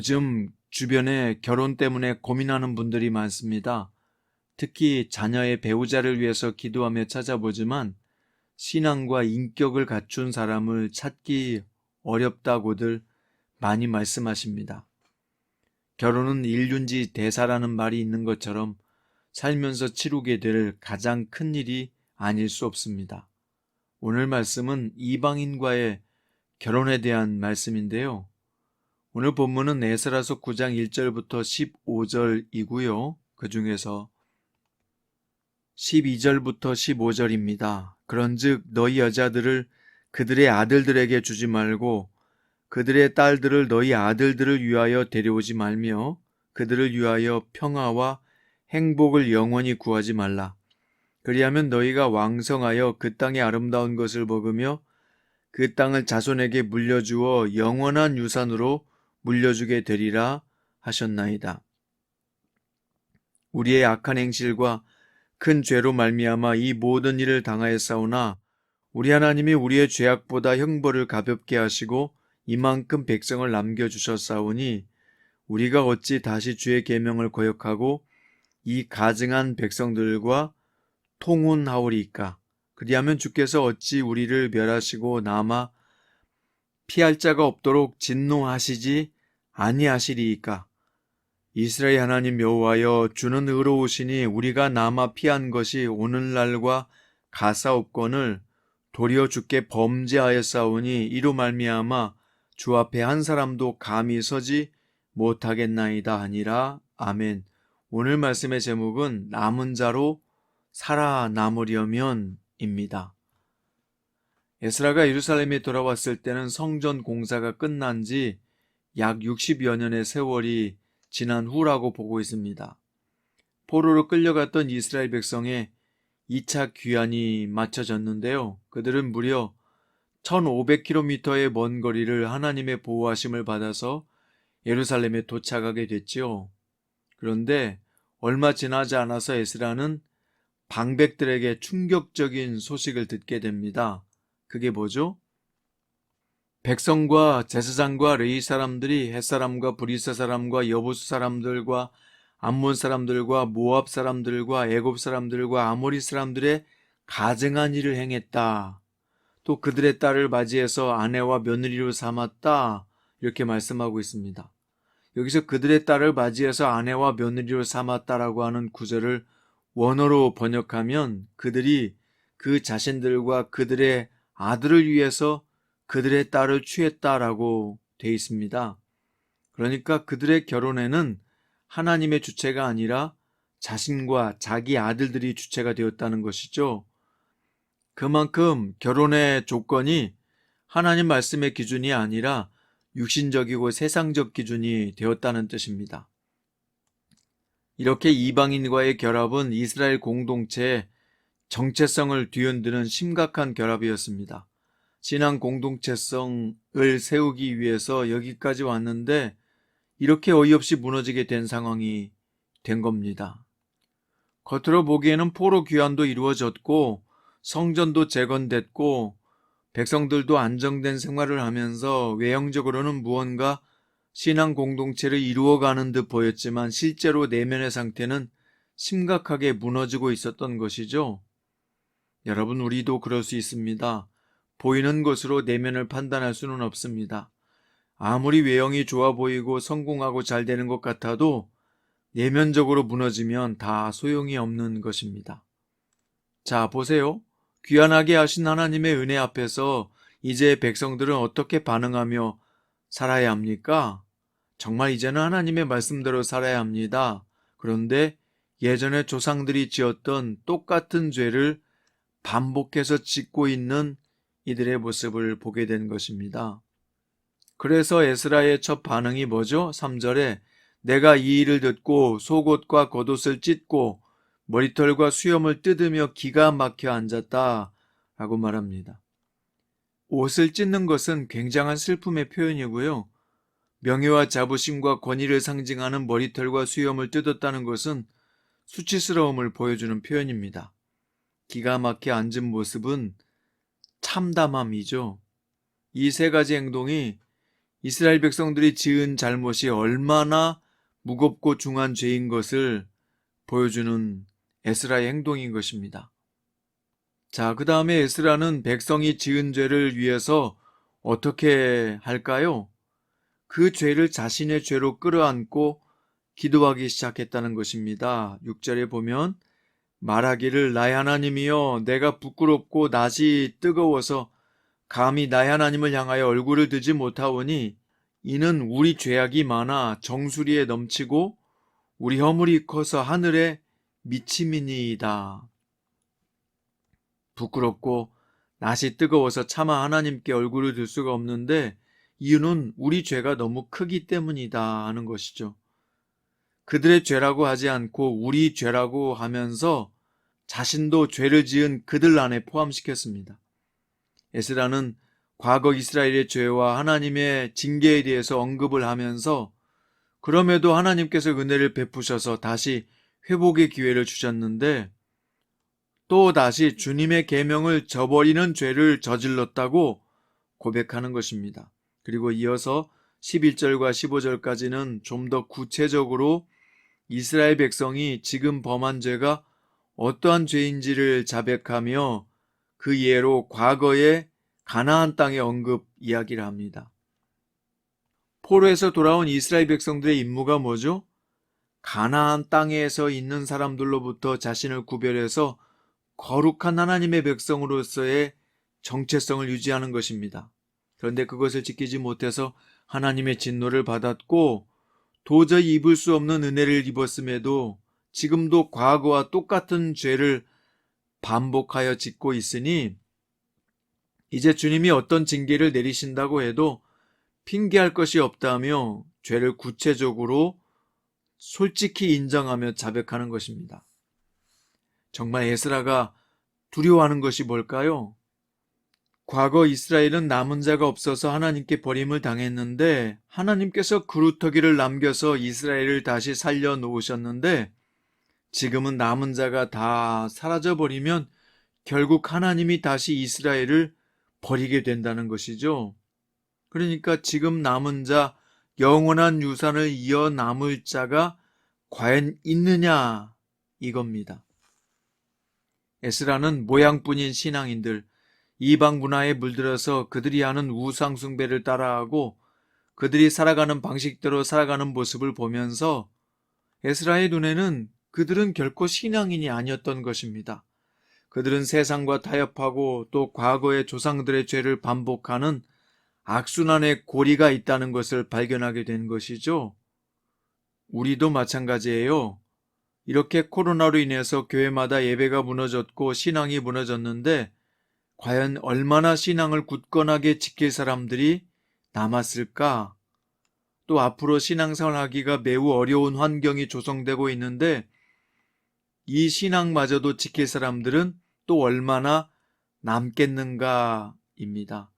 요즘 주변에 결혼 때문에 고민하는 분들이 많습니다. 특히 자녀의 배우자를 위해서 기도하며 찾아보지만 신앙과 인격을 갖춘 사람을 찾기 어렵다고들 많이 말씀하십니다. 결혼은 일륜지 대사라는 말이 있는 것처럼 살면서 치르게 될 가장 큰 일이 아닐 수 없습니다. 오늘 말씀은 이방인과의 결혼에 대한 말씀인데요. 오늘 본문은 에스라서 9장 1절부터 15절이고요. 그 중에서 12절부터 15절입니다. 그런즉 너희 여자들을 그들의 아들들에게 주지 말고 그들의 딸들을 너희 아들들을 위하여 데려오지 말며 그들을 위하여 평화와 행복을 영원히 구하지 말라. 그리하면 너희가 왕성하여 그 땅의 아름다운 것을 먹으며 그 땅을 자손에게 물려주어 영원한 유산으로 물려주게 되리라 하셨나이다. 우리의 악한 행실과 큰 죄로 말미암아 이 모든 일을 당하였사오나 우리 하나님이 우리의 죄악보다 형벌을 가볍게 하시고 이만큼 백성을 남겨주셨사오니 우리가 어찌 다시 주의 계명을 거역하고 이 가증한 백성들과 통혼하오리이까. 그리하면 주께서 어찌 우리를 멸하시고 남아 피할 자가 없도록 진노하시지 아니하시리이까. 이스라엘 하나님 여호와여, 주는 의로우시니 우리가 남아 피한 것이 오늘날과 가사옵건을 도리어 주께 범죄하였사오니 이로 말미암아 주 앞에 한 사람도 감히 서지 못하겠나이다 하니라. 아멘. 오늘 말씀의 제목은 남은 자로 살아남으려면입니다. 에스라가 예루살렘에 돌아왔을 때는 성전 공사가 끝난 지 약 60여 년의 세월이 지난 후라고 보고 있습니다. 포로로 끌려갔던 이스라엘 백성의 2차 귀환이 마쳐졌는데요. 그들은 무려 1500km의 먼 거리를 하나님의 보호하심을 받아서 예루살렘에 도착하게 됐지요. 그런데 얼마 지나지 않아서 에스라는 방백들에게 충격적인 소식을 듣게 됩니다. 그게 뭐죠? 백성과 제사장과 레위 사람들이 헷 사람과 브리스 사람과 여부스 사람들과 암몬 사람들과 모압 사람들과 애굽 사람들과 아모리 사람들의 가증한 일을 행했다. 또 그들의 딸을 맞이해서 아내와 며느리로 삼았다. 이렇게 말씀하고 있습니다. 여기서 그들의 딸을 맞이해서 아내와 며느리로 삼았다라고 하는 구절을 원어로 번역하면 그들이 그 자신들과 그들의 아들을 위해서 그들의 딸을 취했다라고 되어 있습니다. 그러니까 그들의 결혼에는 하나님의 주체가 아니라 자신과 자기 아들들이 주체가 되었다는 것이죠. 그만큼 결혼의 조건이 하나님 말씀의 기준이 아니라 육신적이고 세상적 기준이 되었다는 뜻입니다. 이렇게 이방인과의 결합은 이스라엘 공동체의 정체성을 뒤흔드는 심각한 결합이었습니다. 신앙 공동체성을 세우기 위해서 여기까지 왔는데 이렇게 어이없이 무너지게 된 상황이 된 겁니다. 겉으로 보기에는 포로 귀환도 이루어졌고 성전도 재건됐고 백성들도 안정된 생활을 하면서 외형적으로는 무언가 신앙 공동체를 이루어가는 듯 보였지만 실제로 내면의 상태는 심각하게 무너지고 있었던 것이죠. 여러분, 우리도 그럴 수 있습니다. 보이는 것으로 내면을 판단할 수는 없습니다. 아무리 외형이 좋아 보이고 성공하고 잘 되는 것 같아도 내면적으로 무너지면 다 소용이 없는 것입니다. 자, 보세요. 귀환하게 하신 하나님의 은혜 앞에서 이제 백성들은 어떻게 반응하며 살아야 합니까? 정말 이제는 하나님의 말씀대로 살아야 합니다. 그런데 예전에 조상들이 지었던 똑같은 죄를 반복해서 짓고 있는 이들의 모습을 보게 된 것입니다. 그래서 에스라의 첫 반응이 뭐죠? 3절에 내가 이 일을 듣고 속옷과 겉옷을 찢고 머리털과 수염을 뜯으며 기가 막혀 앉았다 라고 말합니다. 옷을 찢는 것은 굉장한 슬픔의 표현이고요. 명예와 자부심과 권위를 상징하는 머리털과 수염을 뜯었다는 것은 수치스러움을 보여주는 표현입니다. 기가 막혀 앉은 모습은 참담함이죠. 이 세 가지 행동이 이스라엘 백성들이 지은 잘못이 얼마나 무겁고 중한 죄인 것을 보여주는 에스라의 행동인 것입니다. 자, 그 다음에 에스라는 백성이 지은 죄를 위해서 어떻게 할까요? 그 죄를 자신의 죄로 끌어안고 기도하기 시작했다는 것입니다. 6절에 보면 말하기를 나의 하나님이여 내가 부끄럽고 낯이 뜨거워서 감히 나의 하나님을 향하여 얼굴을 들지 못하오니 이는 우리 죄악이 많아 정수리에 넘치고 우리 허물이 커서 하늘에 미침이니이다. 부끄럽고 낯이 뜨거워서 차마 하나님께 얼굴을 들 수가 없는데 이유는 우리 죄가 너무 크기 때문이다 하는 것이죠. 그들의 죄라고 하지 않고 우리 죄라고 하면서 자신도 죄를 지은 그들 안에 포함시켰습니다. 에스라는 과거 이스라엘의 죄와 하나님의 징계에 대해서 언급을 하면서 그럼에도 하나님께서 은혜를 베푸셔서 다시 회복의 기회를 주셨는데 또 다시 주님의 계명을 저버리는 죄를 저질렀다고 고백하는 것입니다. 그리고 이어서 11절과 15절까지는 좀 더 구체적으로 이스라엘 백성이 지금 범한 죄가 어떠한 죄인지를 자백하며 그 예로 과거의 가나안 땅의 언급 이야기를 합니다. 포로에서 돌아온 이스라엘 백성들의 임무가 뭐죠? 가나안 땅에서 있는 사람들로부터 자신을 구별해서 거룩한 하나님의 백성으로서의 정체성을 유지하는 것입니다. 그런데 그것을 지키지 못해서 하나님의 진노를 받았고 도저히 입을 수 없는 은혜를 입었음에도 지금도 과거와 똑같은 죄를 반복하여 짓고 있으니 이제 주님이 어떤 징계를 내리신다고 해도 핑계할 것이 없다며 죄를 구체적으로 솔직히 인정하며 자백하는 것입니다. 정말 에스라가 두려워하는 것이 뭘까요? 과거 이스라엘은 남은 자가 없어서 하나님께 버림을 당했는데 하나님께서 그루터기를 남겨서 이스라엘을 다시 살려 놓으셨는데 지금은 남은 자가 다 사라져버리면 결국 하나님이 다시 이스라엘을 버리게 된다는 것이죠. 그러니까 지금 남은 자, 영원한 유산을 이어 남을 자가 과연 있느냐 이겁니다. 에스라는 모양뿐인 신앙인들, 이방 문화에 물들어서 그들이 하는 우상 숭배를 따라하고 그들이 살아가는 방식대로 살아가는 모습을 보면서 에스라의 눈에는 그들은 결코 신앙인이 아니었던 것입니다. 그들은 세상과 타협하고 또 과거의 조상들의 죄를 반복하는 악순환의 고리가 있다는 것을 발견하게 된 것이죠. 우리도 마찬가지예요. 이렇게 코로나로 인해서 교회마다 예배가 무너졌고 신앙이 무너졌는데 과연 얼마나 신앙을 굳건하게 지킬 사람들이 남았을까? 또 앞으로 신앙생활 하기가 매우 어려운 환경이 조성되고 있는데 이 신앙마저도 지킬 사람들은 또 얼마나 남겠는가입니다.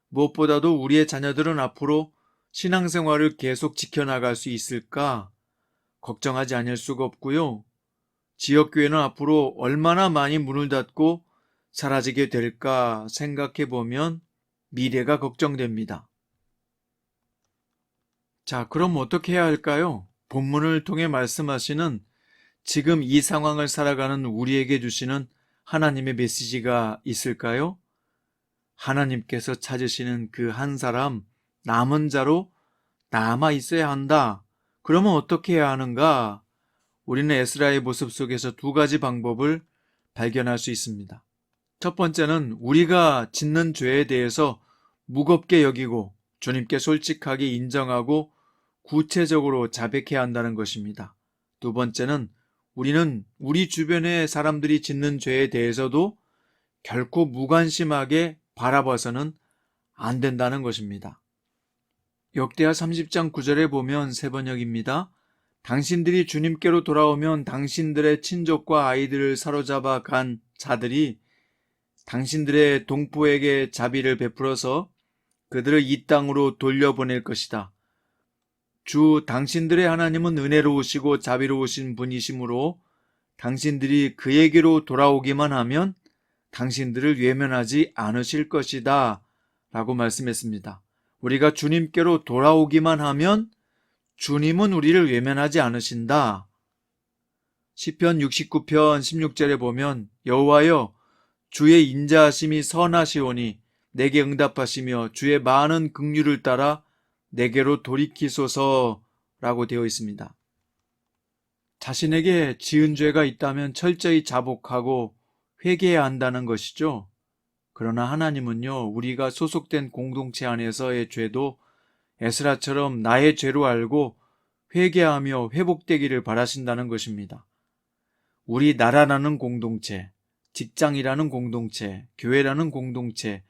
무엇보다도 우리의 자녀들은 앞으로 신앙생활을 계속 지켜나갈 수 있을까? 걱정하지 않을 수가 없고요. 지역교회는 앞으로 얼마나 많이 문을 닫고 사라지게 될까 생각해 보면 미래가 걱정됩니다. 자, 그럼 어떻게 해야 할까요? 본문을 통해 말씀하시는 지금 이 상황을 살아가는 우리에게 주시는 하나님의 메시지가 있을까요? 하나님께서 찾으시는 그 한 사람, 남은 자로 남아 있어야 한다. 그러면 어떻게 해야 하는가? 우리는 에스라의 모습 속에서 두 가지 방법을 발견할 수 있습니다. 첫 번째는 우리가 짓는 죄에 대해서 무겁게 여기고 주님께 솔직하게 인정하고 구체적으로 자백해야 한다는 것입니다. 두 번째는 우리는 우리 주변의 사람들이 짓는 죄에 대해서도 결코 무관심하게 바라봐서는 안 된다는 것입니다. 역대하 30장 9절에 보면 새 번역입니다. 당신들이 주님께로 돌아오면 당신들의 친족과 아이들을 사로잡아 간 자들이 당신들의 동포에게 자비를 베풀어서 그들을 이 땅으로 돌려보낼 것이다. 주 당신들의 하나님은 은혜로우시고 자비로우신 분이시므로 당신들이 그에게로 돌아오기만 하면 당신들을 외면하지 않으실 것이다 라고 말씀했습니다. 우리가 주님께로 돌아오기만 하면 주님은 우리를 외면하지 않으신다. 시편 69편 16절에 보면 여호와여 주의 인자하심이 선하시오니 내게 응답하시며 주의 많은 긍휼을 따라 내게로 돌이키소서라고 되어 있습니다. 자신에게 지은 죄가 있다면 철저히 자복하고 회개해야 한다는 것이죠. 그러나 하나님은요, 우리가 소속된 공동체 안에서의 죄도 에스라처럼 나의 죄로 알고 회개하며 회복되기를 바라신다는 것입니다. 우리 나라라는 공동체, 직장이라는 공동체, 교회라는 공동체,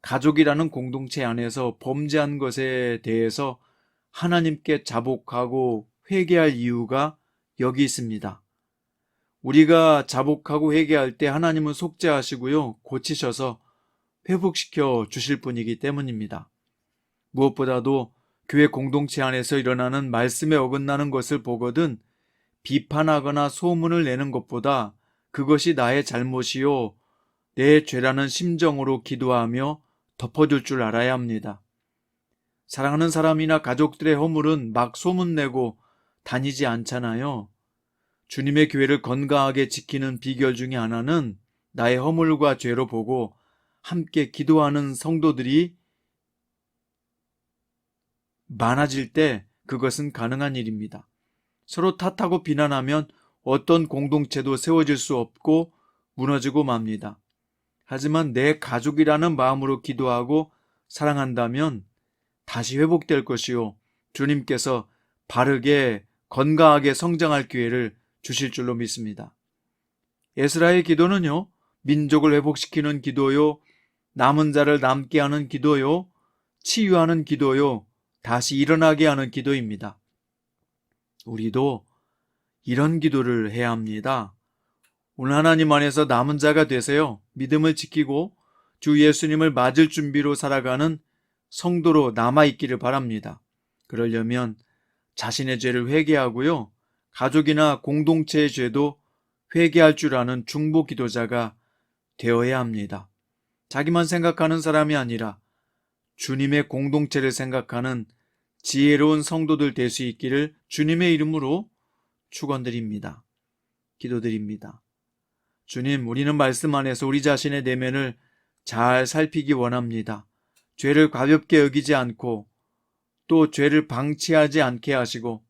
가족이라는 공동체 안에서 범죄한 것에 대해서 하나님께 자복하고 회개할 이유가 여기 있습니다. 우리가 자복하고 회개할 때 하나님은 속죄하시고요, 고치셔서 회복시켜 주실 분이기 때문입니다. 무엇보다도 교회 공동체 안에서 일어나는 말씀에 어긋나는 것을 보거든 비판하거나 소문을 내는 것보다 그것이 나의 잘못이요, 내 죄라는 심정으로 기도하며 덮어줄 줄 알아야 합니다. 사랑하는 사람이나 가족들의 허물은 막 소문내고 다니지 않잖아요. 주님의 교회를 건강하게 지키는 비결 중에 하나는 나의 허물과 죄로 보고 함께 기도하는 성도들이 많아질 때 그것은 가능한 일입니다. 서로 탓하고 비난하면 어떤 공동체도 세워질 수 없고 무너지고 맙니다. 하지만 내 가족이라는 마음으로 기도하고 사랑한다면 다시 회복될 것이요, 주님께서 바르게 건강하게 성장할 기회를 주실 줄로 믿습니다. 에스라의 기도는요, 민족을 회복시키는 기도요, 남은 자를 남게 하는 기도요, 치유하는 기도요, 다시 일어나게 하는 기도입니다. 우리도 이런 기도를 해야 합니다. 오늘 하나님 안에서 남은 자가 되세요. 믿음을 지키고 주 예수님을 맞을 준비로 살아가는 성도로 남아있기를 바랍니다. 그러려면 자신의 죄를 회개하고요, 가족이나 공동체의 죄도 회개할 줄 아는 중보 기도자가 되어야 합니다. 자기만 생각하는 사람이 아니라 주님의 공동체를 생각하는 지혜로운 성도들 될 수 있기를 주님의 이름으로 축원드립니다. 기도드립니다. 주님, 우리는 말씀 안에서 우리 자신의 내면을 잘 살피기 원합니다. 죄를 가볍게 여기지 않고 또 죄를 방치하지 않게 하시고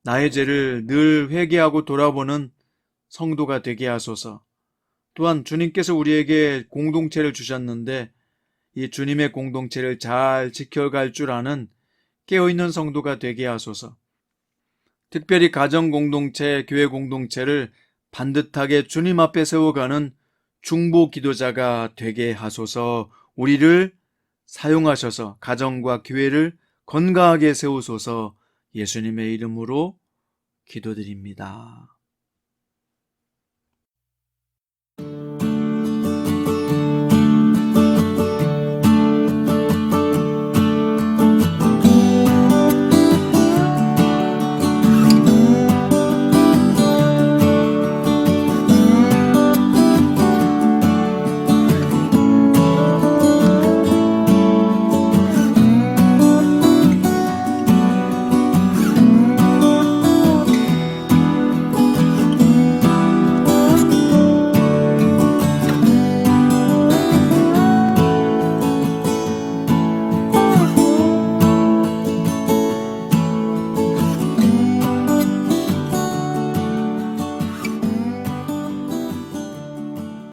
나의 죄를 늘 회개하고 돌아보는 성도가 되게 하소서. 또한 주님께서 우리에게 공동체를 주셨는데 이 주님의 공동체를 잘 지켜갈 줄 아는 깨어있는 성도가 되게 하소서. 특별히 가정 공동체, 교회 공동체를 반듯하게 주님 앞에 세워가는 중보 기도자가 되게 하소서. 우리를 사용하셔서 가정과 교회를 건강하게 세우소서. 예수님의 이름으로 기도드립니다.